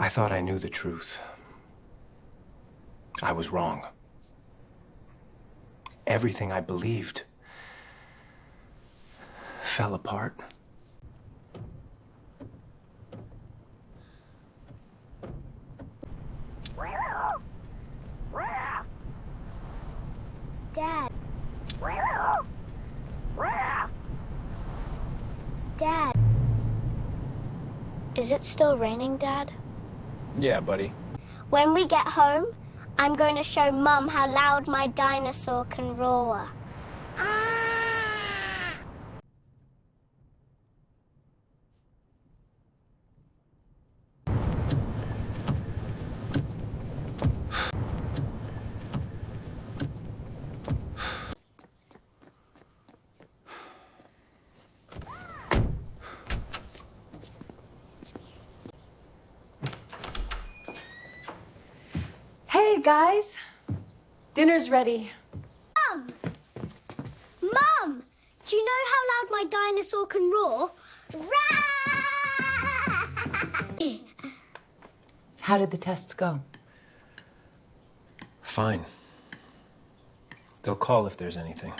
I thought I knew the truth. I was wrong. Everything I believed fell apart. Dad. Dad. Is it still raining, Dad? Yeah, buddy. When we get home, I'm going to show Mum how loud my dinosaur can roar. Hey guys, dinner's ready. Mum! Mum! Do you know how loud my dinosaur can roar? How did the tests go? Fine. They'll call if there's anything.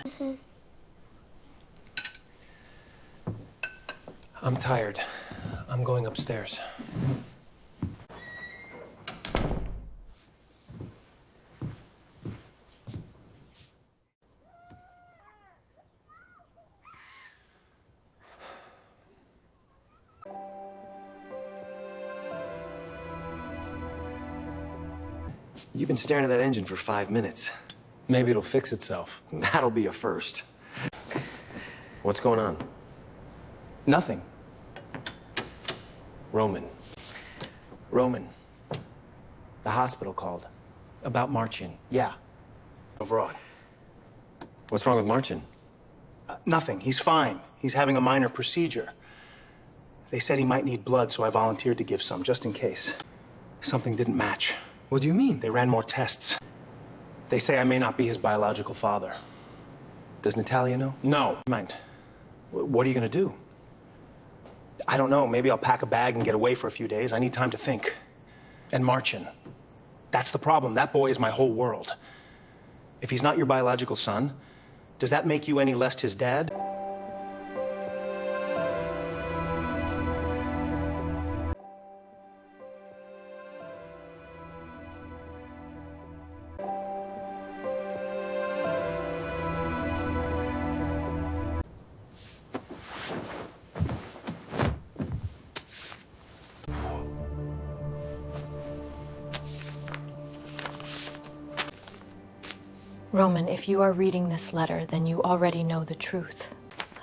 I'm tired. I'm going upstairs. You've been staring at that engine for 5 minutes. Maybe it'll fix itself. That'll be a first. What's going on? Nothing. Roman. The hospital called. About Marcin. Yeah. Overall. What's wrong with Marcin? Nothing. He's fine. He's having a minor procedure. They said he might need blood, so I volunteered to give some, just in case. Something didn't match. What do you mean? They ran more tests. They say I may not be his biological father. Does Natalia know? No. Mind. What are you gonna do? I don't know. Maybe I'll pack a bag and get away for a few days. I need time to think. And Marcin. That's the problem. That boy is my whole world. If he's not your biological son, does that make you any less his dad? Roman, if you are reading this letter, then you already know the truth.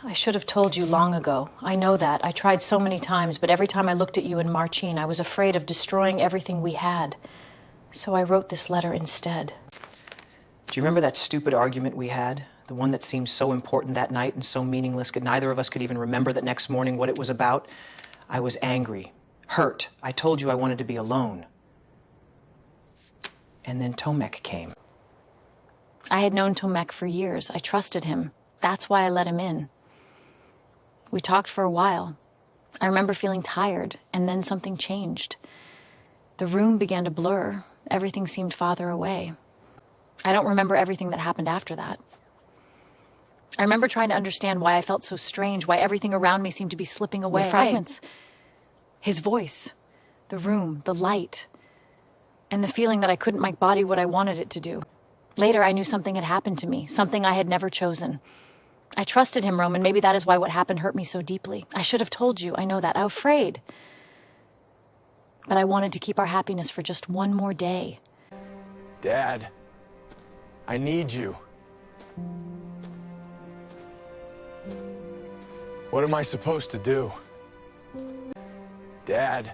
I should have told you long ago. I know that. I tried so many times, but every time I looked at you and Marcin, I was afraid of destroying everything we had. So I wrote this letter instead. Do you remember that stupid argument we had? The one that seemed so important that night and so meaningless, neither of us could even remember the next morning what it was about? I was angry, hurt. I told you I wanted to be alone. And then Tomek came. I had known Tomek for years. I trusted him. That's why I let him in. We talked for a while. I remember feeling tired, and then something changed. The room began to blur. Everything seemed farther away. I don't remember everything that happened after that. I remember trying to understand why I felt so strange, why everything around me seemed to be slipping away. The fragments. His voice, the room, the light, and the feeling that I couldn't make body what I wanted it to do. Later, I knew something had happened to me, something I had never chosen. I trusted him, Roman. Maybe that is why what happened hurt me so deeply. I should have told you. I know that. I was afraid. But I wanted to keep our happiness for just one more day. Dad, I need you. What am I supposed to do? Dad.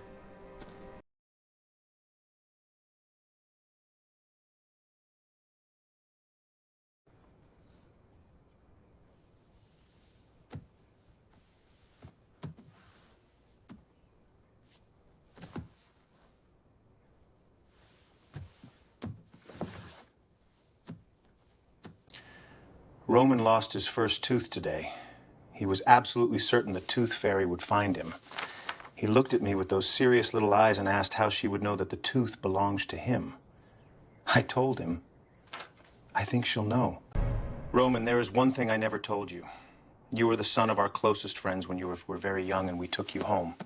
Roman lost his first tooth today. He was absolutely certain the tooth fairy would find him. He looked at me with those serious little eyes and asked how she would know that the tooth belongs to him. I told him, I think she'll know. Roman, there is one thing I never told you. You were the son of our closest friends when you were very young and we took you home.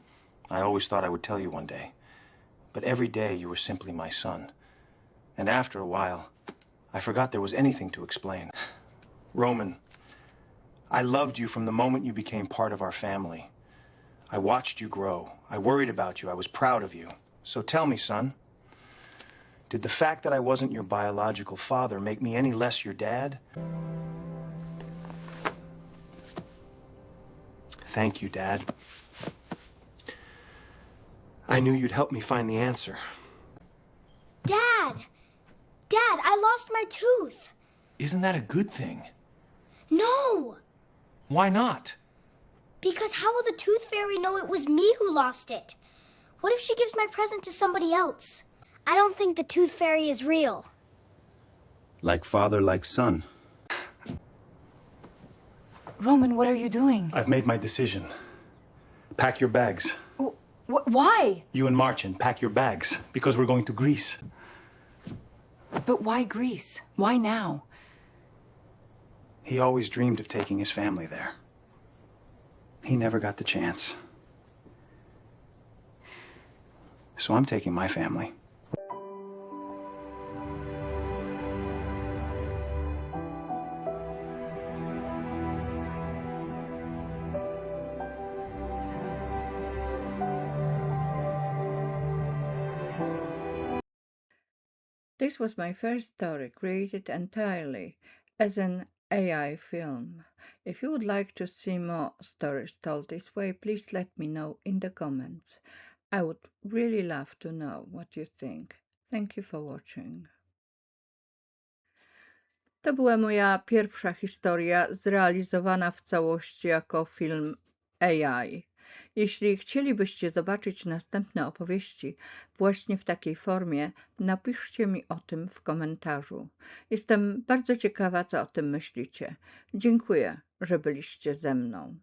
I always thought I would tell you one day. But every day you were simply my son. And after a while, I forgot there was anything to explain. Roman, I loved you from the moment you became part of our family. I watched you grow. I worried about you. I was proud of you. So tell me, son, did the fact that I wasn't your biological father make me any less your dad? Thank you, Dad. I knew you'd help me find the answer. Dad! Dad, I lost my tooth. Isn't that a good thing? No! Why not? Because how will the tooth fairy know it was me who lost it? What if she gives my present to somebody else? I don't think the tooth fairy is real. Like father, like son. Roman, what are you doing? I've made my decision. Pack your bags. Why? You and Marcin, pack your bags, because we're going to Greece. But why Greece? Why now? He always dreamed of taking his family there. He never got the chance. So I'm taking my family. This was my first story created entirely as an AI film. If you would like to see more stories told this way, please let me know in the comments. I would really love to know what you think. Thank you for watching. To była moja pierwsza historia zrealizowana w całości jako film AI. Jeśli chcielibyście zobaczyć następne opowieści właśnie w takiej formie, napiszcie mi o tym w komentarzu. Jestem bardzo ciekawa, co o tym myślicie. Dziękuję, że byliście ze mną.